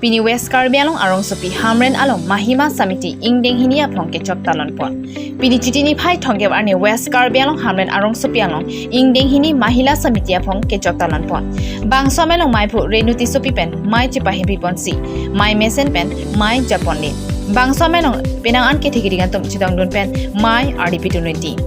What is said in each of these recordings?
Pini West Karbi Along Arong Sopi Hamren Along Mahima Samiti Ingdeng Hinia Plong Kechok Talon Pon. Pini Chitini Pai Tongkev Arne West Karbi Along Hamren Arong Sopi Along Ingdeng Hini Mahila Samiti Plong Kechok Talon Pon. Bang Somelong Mai Pu Renuti Sopi Pen Mai Chipahipi Pon Si Mai Mesen Pen Mai Japon Ni. Bang Somelong Penangan Ketigirigan Tum Chidong Dun Pen Mai RDP Tuniti.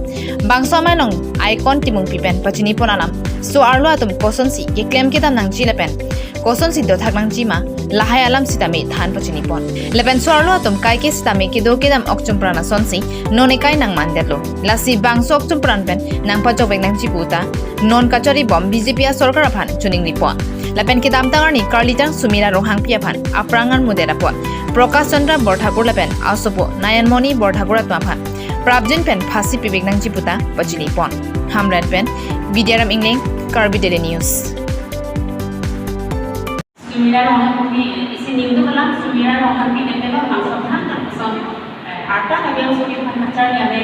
Bang Somelong Icon Timung Pipen Pachini Pon Alam So Arlo Atum Koson Si Yeklem Kitam Nang Chila Pen Koson Si Dothak Nang Chima Lahai Alam Sitami Than Pachini Pon. Lepen So Arlo Atum Kai Ke Sitami Kido Kidam Okchum Prana Sonsi Nonekai Nang Mandelo Lasi Bang So Okchum Pran Pen Nang Pachobek Nang Chiputa Non Kachori Bom BJP Sorkar Aphan Chuning Lipon. Lepen Kidam Tangarni Karlitang Sumira Rohang Piaphan Aprangan Mudera Pon. Prakash Chandra Borthakur Lepen Asopo Nayanmoni Borthakur Atmapan Prabjin Pen Phasi Pibik Nang Chiputa Pachini Pon. Hamred Pen Vidyaram Ingling Karbi Daily News. Sumira Rohang Pi isi Nindu Kalam Sumira Rohang Pi Netelo Maksud Hankan Son Arta Kabiang Suri Panachar Yale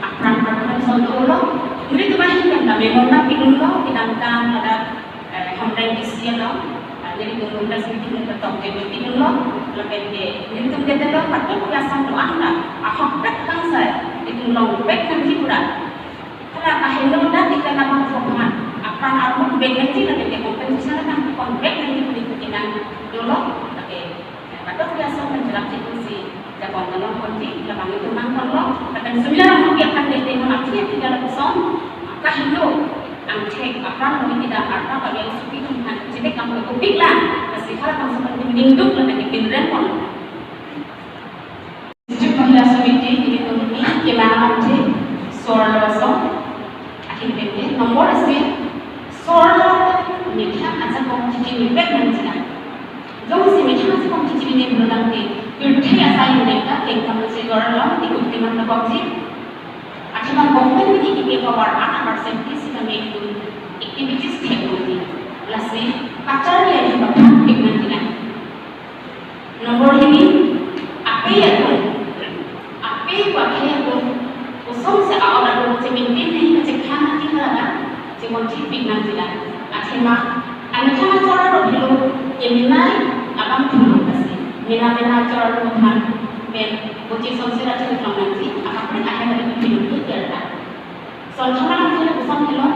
Apran Prakan Son Ulo Muri Tumahin Pen Kami Mona Pinulo Kinamtan Ada Hamdan Kisiano Jadi Gumunda Smiti Netok Jadi Pinulo Lepen de Nindu Ketelo Pakai Kuyasan Doanga Ahok Pek Kangsa Itu Long Pek Kan Kipura Karena Kahino Dan Kita Nama Fokuman Apran Armut Bek Nanti Lepen de Kompensasi Kan Konbek Nanti Dengan dulu, oke. Pada biasa menjelang situasi Jepang dalam kondisi lapang itu nangkolo, akan sembilan orang yang akan datang mengakhiri tiga lepasan, kahilo, angkek apa mungkin tidak ada kalau yang suki dengan jadi kamu itu piklah, pasti kalau kamu seperti mendinduk lebih dipindah pun. Sejak mahila samiti ini tumi, gimana nanti soal lepasan, akhirnya nomor sih soal Mithang aja kompetisi ini nanti lah. Jauh sih mithang aja kompetisi ini belum nanti. Yudhe asa ini kita kamu sih orang lah di kumpulan kompetisi. Akhirnya kompetisi ini kita bawa anak persentase kami itu aktivitas teknologi. Lasih pacar dia juga praktik nanti lah. Nomor ini apa ya tu? Apa tu? Usung se awal tu semintin ni macam nanti lah. Cemoti pik nanti lah. Akhirnya, anak anak cara dulu yeminai abang dulu kasih. Mina cara dulu kan, ben bocil sosial aja dulu nanti. Apa pun ayah dari dulu tu tiada. Soalnya nanti ada usang dulu.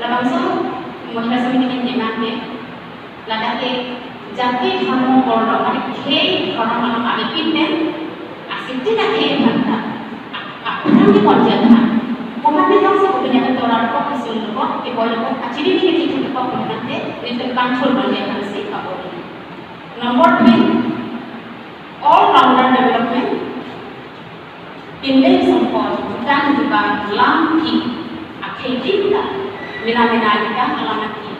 Labang so, mungkin sebenarnya yeman be. Lada ke jati kamu orang ada ke orang ada pinten. Asyik tidak ke mana. Apa nanti konjatan. Pemakai jasa kebanyakan orang kok kesulitan kok, boleh kok. Actually ni kita cukup kok nanti itu control banyak sih kalau ini. Nomor 3, all rounder development. Pindah support dan juga lampi. Akhirnya kita mina kita alamat ini.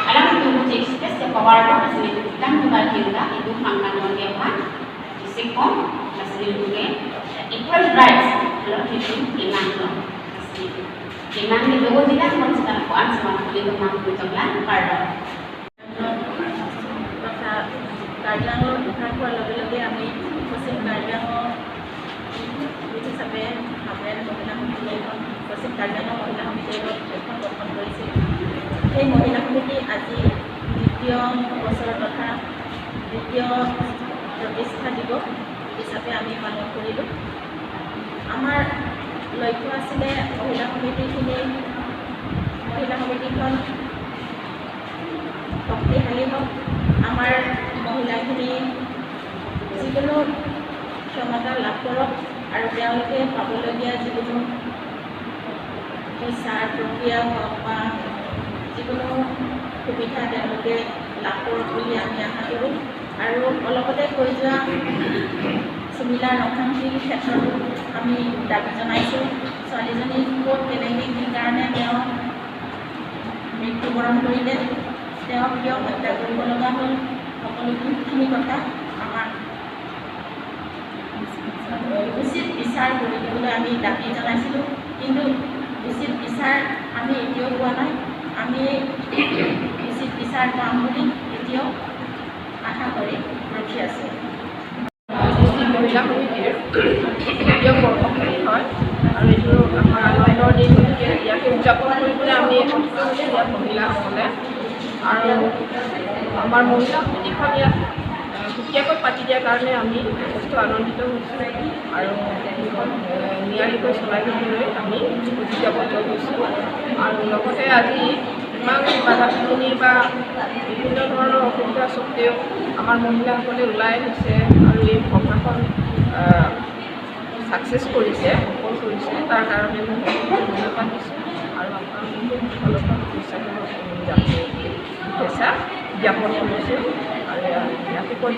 Alamat itu macam space yang power dah sini dan juga kita itu mangkan orang apa? Disikon, masih juga equal rights. Kalau itu iman loh, iman itu juga tidak secara kuat sama itu mampu coba pardon. Masa kadang lo bukan kalau lebih kami musim kadang lo itu sampai hampir mungkin musim kadang lo mungkin kami jadi bukan polisi. Hei mungkin kami aji video bosor berkah video terpisah juga sampai kami malu kuliah. Amar লক্ষ্য আছিলে মহিলা সমিতিখন শক্তিশালী হওক আমাৰ মহিলাখিনি যিকোনো ক্ষমতা লাভ কৰক আৰু তেওঁলোকে পাবলগীয়া যিকোনো বিচাৰ প্ৰক্ৰিয়া হওক বা যিকোনো সুবিধা তেওঁলোকে লাভ কৰক বুলি আমি আশা কৰোঁ আৰু অলপতে কৈ যোৱা সুমিলা ৰখাংশীৰ ক্ষেত্ৰতো আমি দাবী জনাইছোঁ ছোৱালীজনী ক'ত কেনেকৈ কি কাৰণে তেওঁ মৃত্যুবৰণ কৰিলে তেওঁ কিয় হত্যা কৰিব লগা হ'ল সকলোখিনি কথা আমাৰ উচিত বিচাৰ কৰিবলৈ আমি দাবী জনাইছিলোঁ কিন্তু উচিত বিচাৰ আমি এতিয়াও পোৱা নাই আমি উচিত বিচাৰ পাম বুলি এতিয়াও আশা কৰি ৰখি আছোঁ মহিলা সমিতিৰ দ্বিতীয় বৰ্ষখিনি হয় আৰু এইটো আমাৰ আনন্দৰ দিন গতিকে ইয়াকে উদযাপন কৰিবলৈ আমি একত্ৰিত হৈছোঁ ইয়াত মহিলাসকলে আৰু আমাৰ মহিলা সমিতিখন ইয়াত সুকীয়াকৈ পাতি দিয়াৰ কাৰণে আমি যথেষ্ট আনন্দিত হৈছোঁ আৰু সেইখন নিয়াৰিকৈ চলাই নিবলৈ আমি প্ৰতিজ্ঞাবদ্ধ হৈছোঁ আৰু লগতে আজি ইমান বাধা বিঘিনি বা বিভিন্ন ধৰণৰ অসুবিধা স্বত্তেও আমাৰ মহিলাসকলে ওলাই আহিছে আৰু এই সভাখন ছাকচেছ কৰিছে, সফল কৰিছে। তাৰ কাৰণে মই ধন্যবাদ দিছোঁ আৰু আপোনালোকৰ শুভেচ্ছা জ্ঞাপন কৰিছোঁ আৰু ইয়াতে কৈ